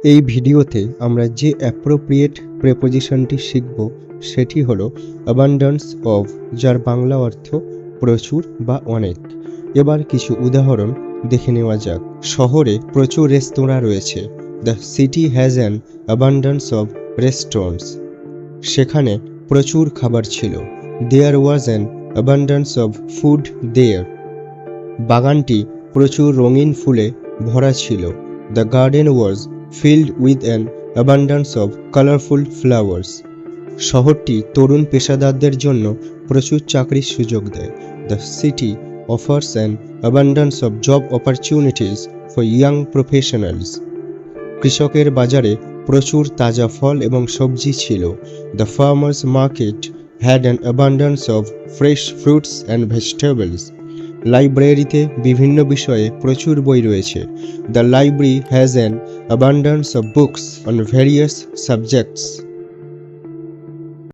এই ভিডিওতে আমরা যে অ্যাপ্রোপ্রিয়েট প্রেপোজিশনটি শিখব সেটি হলো অ্যাবান্ড্যান্স অফ, যার বাংলা অর্থ প্রচুর বা অনেক। এবার কিছু উদাহরণ দেখে নেওয়া যাক। শহরে প্রচুর রেস্তোরাঁ রয়েছে। The city has an abundance of restaurants. সেখানে প্রচুর খাবার ছিল। There was an abundance of food there. বাগানটি প্রচুর রঙিন ফুলে ভরা ছিল। The garden was filled with an abundance of colourful flowers. শহরটি তরুণ পেশাদারদের জন্য প্রচুর চাকরির সুযোগ দেয়। The city offers an abundance of job opportunities for young professionals. কৃষকের বাজারে প্রচুর তাজা ফল এবং সবজি ছিল। The farmers market had an abundance of fresh fruits and vegetables. লাইব্রেরিতে বিভিন্ন বিষয়ে প্রচুর বই রয়েছে। The library has an abundance of books on various subjects.